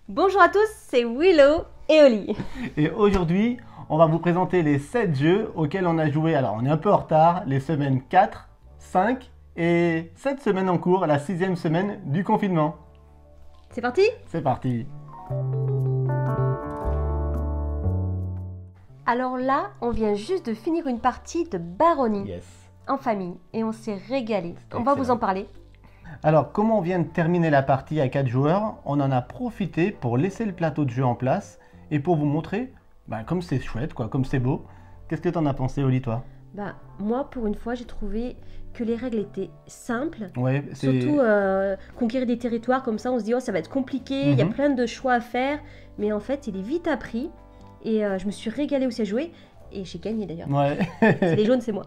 Bonjour à tous, c'est Willow et Oli. Et aujourd'hui, on va vous présenter les 7 jeux auxquels on a joué. Alors, on est un peu en retard, les semaines 4, 5 et 7 semaines en cours, la 6e semaine du confinement. C'est parti? C'est parti. Alors là, on vient juste de finir une partie de Baronnie Yes. en famille et on s'est régalé. C'était On va vous excellent. en parler. Alors, comme on vient de terminer la partie à 4 joueurs, on en a profité pour laisser le plateau de jeu en place et pour vous montrer, comme c'est chouette, quoi, comme c'est beau. Qu'est-ce que t'en as pensé, Oli, toi? Moi, pour une fois, j'ai trouvé que les règles étaient simples. Ouais, c'est... Surtout conquérir des territoires comme ça, on se dit oh ça va être compliqué, il y a plein de choix à faire, mais en fait il est vite appris et je me suis régalée aussi à jouer et j'ai gagné d'ailleurs. Ouais. C'est les jaunes, c'est moi.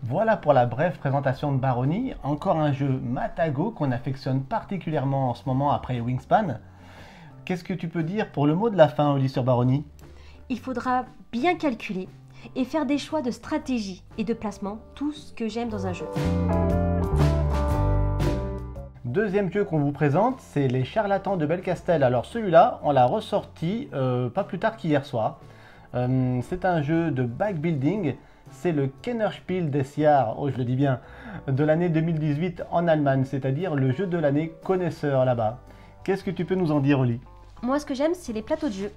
Voilà pour la brève présentation de Baronnie, encore un jeu Matago qu'on affectionne particulièrement en ce moment après Wingspan. Qu'est-ce que tu peux dire pour le mot de la fin, Oli, sur Baronnie? Il faudra bien calculer et faire des choix de stratégie et de placement, tout ce que j'aime dans un jeu. Deuxième jeu qu'on vous présente, c'est les Charlatans de Belcastel. Alors celui-là, on l'a ressorti pas plus tard qu'hier soir. C'est un jeu de backbuilding. C'est le Kennerspiel des Jahres, oh je le dis bien, de l'année 2018 en Allemagne, c'est-à-dire le jeu de l'année connaisseur là-bas. Qu'est-ce que tu peux nous en dire, Oli? Moi, ce que j'aime, c'est les plateaux de jeu.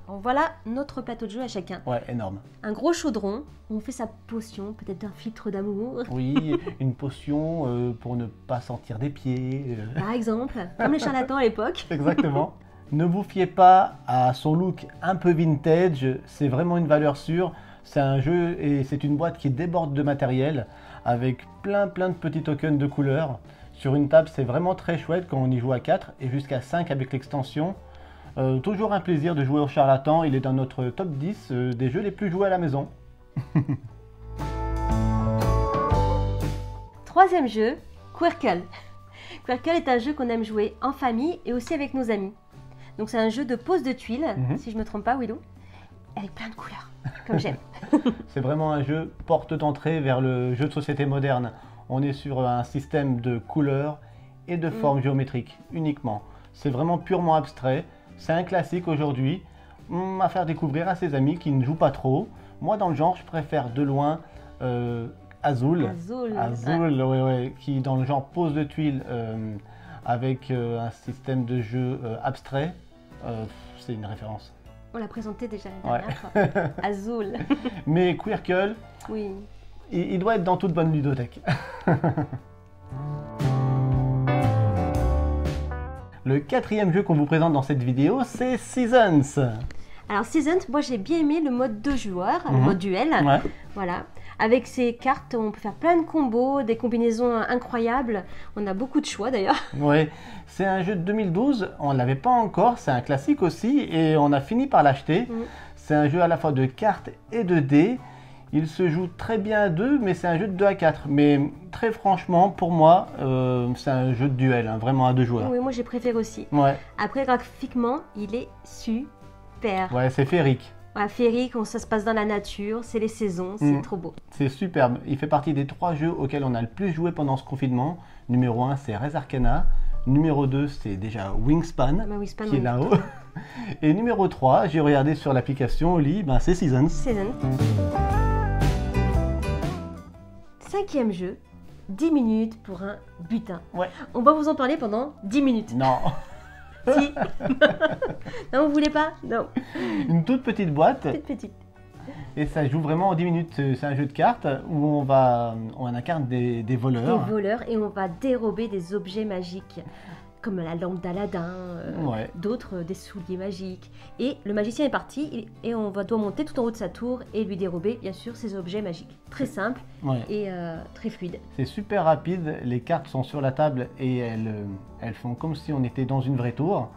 Alors, voilà notre plateau de jeu à chacun. Ouais, énorme. Un gros chaudron, on fait sa potion, peut-être d'un filtre d'amour, Oui, une potion pour ne pas sentir des pieds. par exemple, comme les charlatans à l'époque. Exactement. Ne vous fiez pas à son look un peu vintage, c'est vraiment une valeur sûre. C'est un jeu et c'est une boîte qui déborde de matériel avec plein de petits tokens de couleurs. Sur une table, c'est vraiment très chouette quand on y joue à 4 et jusqu'à 5 avec l'extension. Toujours un plaisir de jouer au Charlatan, il est dans notre top 10 des jeux les plus joués à la maison. Troisième jeu, Quirkle. Quirkle est un jeu qu'on aime jouer en famille et aussi avec nos amis. Donc c'est un jeu de pose de tuiles, si je ne me trompe pas, Willow, avec plein de couleurs, comme j'aime. C'est vraiment un jeu porte d'entrée vers le jeu de société moderne. On est sur un système de couleurs et de formes géométriques uniquement. C'est vraiment purement abstrait. C'est un classique aujourd'hui à faire découvrir à ses amis qui ne jouent pas trop. Moi, dans le genre, je préfère de loin Azul. Azul, Ouais, qui dans le genre pose de tuiles avec un système de jeu abstrait. C'est une référence. On l'a présenté déjà la dernière fois. Azul. Mais Quirkle, Oui. il doit être dans toute bonne ludothèque. Le quatrième jeu qu'on vous présente dans cette vidéo, c'est Seasons. Alors Seasons, moi j'ai bien aimé le mode 2 joueurs, le mode duel. Ouais. Voilà. Avec ces cartes, on peut faire plein de combos, des combinaisons incroyables. On a beaucoup de choix d'ailleurs. Ouais, c'est un jeu de 2012, on ne l'avait pas encore, c'est un classique aussi et on a fini par l'acheter. C'est un jeu à la fois de cartes et de dés. Il se joue très bien à 2, mais c'est un jeu de 2 à 4. Mais très franchement, pour moi, c'est un jeu de duel, vraiment à 2 joueurs. Oui, moi j'ai préféré aussi. Ouais, Après, graphiquement, il est super. ouais, c'est féerique. Ouais, féerique, ça se passe dans la nature, c'est les saisons, c'est trop beau. C'est superbe. Il fait partie des 3 jeux auxquels on a le plus joué pendant ce confinement. Numéro 1, c'est Res Arcana. Numéro 2, c'est déjà Wingspan, Wingspan, qui est oui. là-haut. Et numéro 3, j'ai regardé sur l'application Oli, c'est Seasons. Seasons. Cinquième jeu, 10 minutes pour un butin. Ouais. On va vous en parler pendant 10 minutes. Non, Si. Non, vous voulez pas? Non. une toute petite boîte Petite. et ça joue vraiment en 10 minutes. C'est un jeu de cartes où on incarne des voleurs. Des voleurs et on va dérober des objets magiques. Comme la lampe d'Aladin, Ouais. d'autres des souliers magiques. Et le magicien est parti et doit monter tout en haut de sa tour et lui dérober bien sûr ses objets magiques. Très simple Ouais. et très fluide. C'est super rapide, les cartes sont sur la table et elles font comme si on était dans une vraie tour.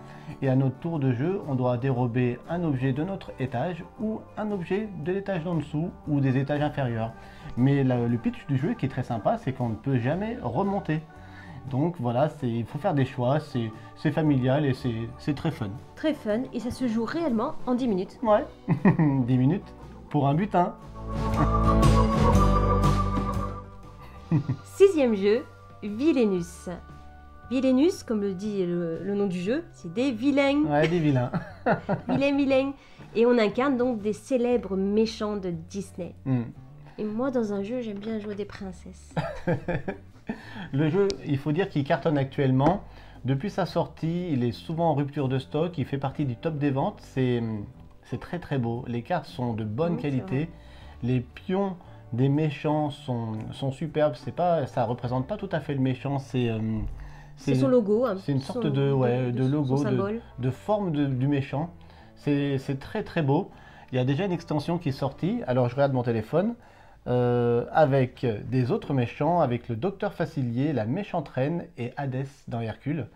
Et à notre tour de jeu, on doit dérober un objet de notre étage ou un objet de l'étage d'en dessous ou des étages inférieurs. Mais le pitch du jeu qui est très sympa, c'est qu'on ne peut jamais remonter. Donc voilà, il faut faire des choix, c'est familial et c'est très fun. Très fun et ça se joue réellement en 10 minutes. Ouais, 10 minutes pour un butin. Sixième jeu, Villainus. Villainous, comme le dit le nom du jeu, c'est des vilains. Ouais, des vilains. Vilains. Et on incarne donc des célèbres méchants de Disney. Et moi, dans un jeu, j'aime bien jouer des princesses. Le jeu, il faut dire qu'il cartonne actuellement. Depuis sa sortie, il est souvent en rupture de stock. Il fait partie du top des ventes. C'est très très beau. Les cartes sont de bonne qualité. Les pions des méchants sont superbes. Ça représente pas tout à fait le méchant. C'est son logo. C'est une sorte de logo, de forme du méchant. C'est très très beau. Il y a déjà une extension qui est sortie. Alors je regarde mon téléphone. Avec des autres méchants, avec le Docteur Facilier, la méchante reine et Hadès dans Hercule.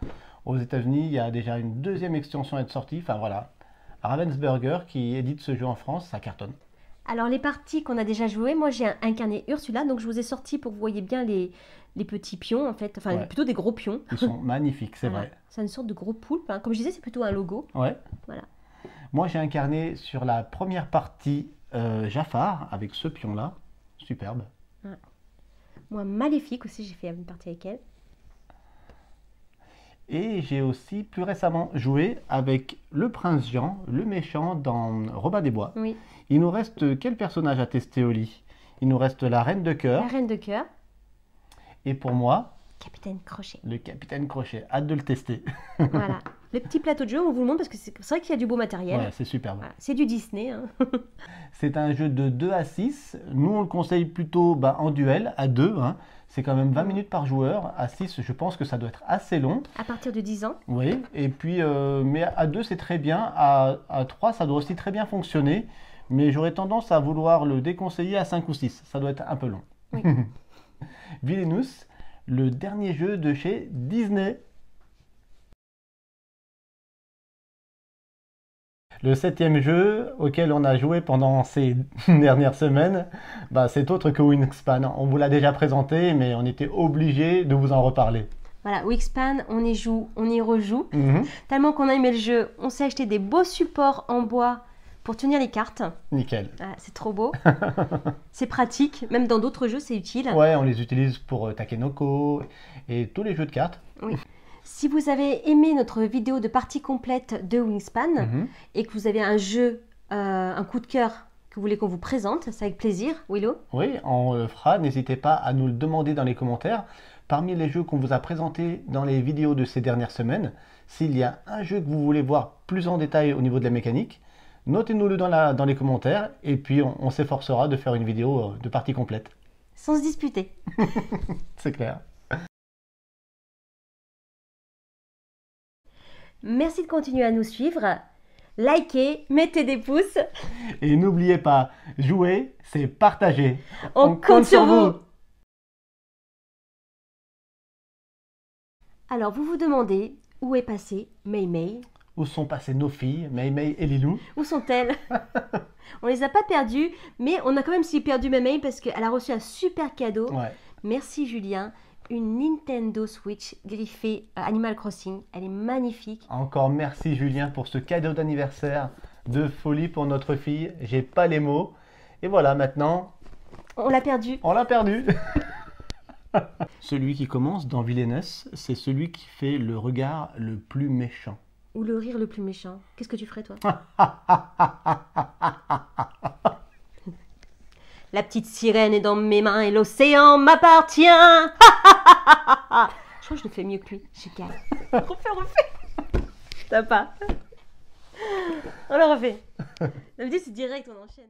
Aux États-Unis, il y a déjà une deuxième extension à être sortie. Enfin voilà. Ravensburger qui édite ce jeu en France, ça cartonne. Alors les parties qu'on a déjà jouées, moi j'ai incarné Ursula, donc je vous ai sorti pour que vous voyez bien les petits pions en fait, enfin plutôt des gros pions. Ils sont magnifiques, c'est vrai. C'est une sorte de gros poulpe, hein. Comme je disais, c'est plutôt un logo. Ouais. Voilà. Moi j'ai incarné sur la première partie Jafar avec ce pion-là, superbe. Ouais. Moi Maléfique aussi, j'ai fait une partie avec elle. Et j'ai aussi plus récemment joué avec le prince Jean, le méchant dans Robin des Bois. Oui. Il nous reste quel personnage à tester au lit? Il nous reste la reine de cœur. La reine de cœur. Et pour moi, Capitaine Crochet. Le capitaine Crochet. Hâte de le tester. Voilà. Le petit plateau de jeu, on vous le montre parce que c'est vrai qu'il y a du beau matériel. Ouais, c'est superbe. Voilà. C'est du Disney. Hein. C'est un jeu de 2 à 6. Nous, on le conseille plutôt en duel, à 2. Hein. C'est quand même 20 minutes par joueur. À 6, je pense que ça doit être assez long. À partir de 10 ans. Oui, et puis, mais à 2, c'est très bien. À 3, ça doit aussi très bien fonctionner. Mais j'aurais tendance à vouloir le déconseiller à 5 ou 6. Ça doit être un peu long. Oui. Villainous, le dernier jeu de chez Disney. Le 7e jeu auquel on a joué pendant ces dernières semaines, c'est autre que Wingspan. On vous l'a déjà présenté, mais on était obligé de vous en reparler. Voilà, Wingspan, on y joue, on y rejoue. Tellement qu'on a aimé le jeu, on s'est acheté des beaux supports en bois pour tenir les cartes. Nickel. Ah, c'est trop beau. C'est pratique, même dans d'autres jeux, c'est utile. Ouais, on les utilise pour Takenoko et tous les jeux de cartes. Oui. Si vous avez aimé notre vidéo de partie complète de Wingspan et que vous avez un jeu, un coup de cœur que vous voulez qu'on vous présente, c'est avec plaisir, Willow. Oui, on le fera. N'hésitez pas à nous le demander dans les commentaires. Parmi les jeux qu'on vous a présentés dans les vidéos de ces dernières semaines, s'il y a un jeu que vous voulez voir plus en détail au niveau de la mécanique, notez-nous-le dans les commentaires et puis on s'efforcera de faire une vidéo de partie complète. Sans se disputer. C'est clair. Merci de continuer à nous suivre. Likez, mettez des pouces. Et n'oubliez pas, jouer, c'est partager. On compte sur vous. Alors, vous vous demandez où est passée Mei Mei? Où sont passées nos filles, Mei Mei et Lilou? Où sont-elles? On les a pas perdues, mais on a quand même si perdu Mei Mei parce qu'elle a reçu un super cadeau. Ouais. Merci Julien. Une Nintendo Switch griffée Animal Crossing. Elle est magnifique. Encore merci Julien pour ce cadeau d'anniversaire de folie pour notre fille. J'ai pas les mots. Et voilà, maintenant... On l'a perdu. On l'a perdu. Celui qui commence dans Villainous, c'est celui qui fait le regard le plus méchant. Ou le rire le plus méchant. Qu'est-ce que tu ferais toi? La petite sirène est dans mes mains et l'océan m'appartient. Je crois que je le fais mieux que lui. Je gagne. Refais. T'as pas. On le refait. D'habitude c'est direct, on enchaîne.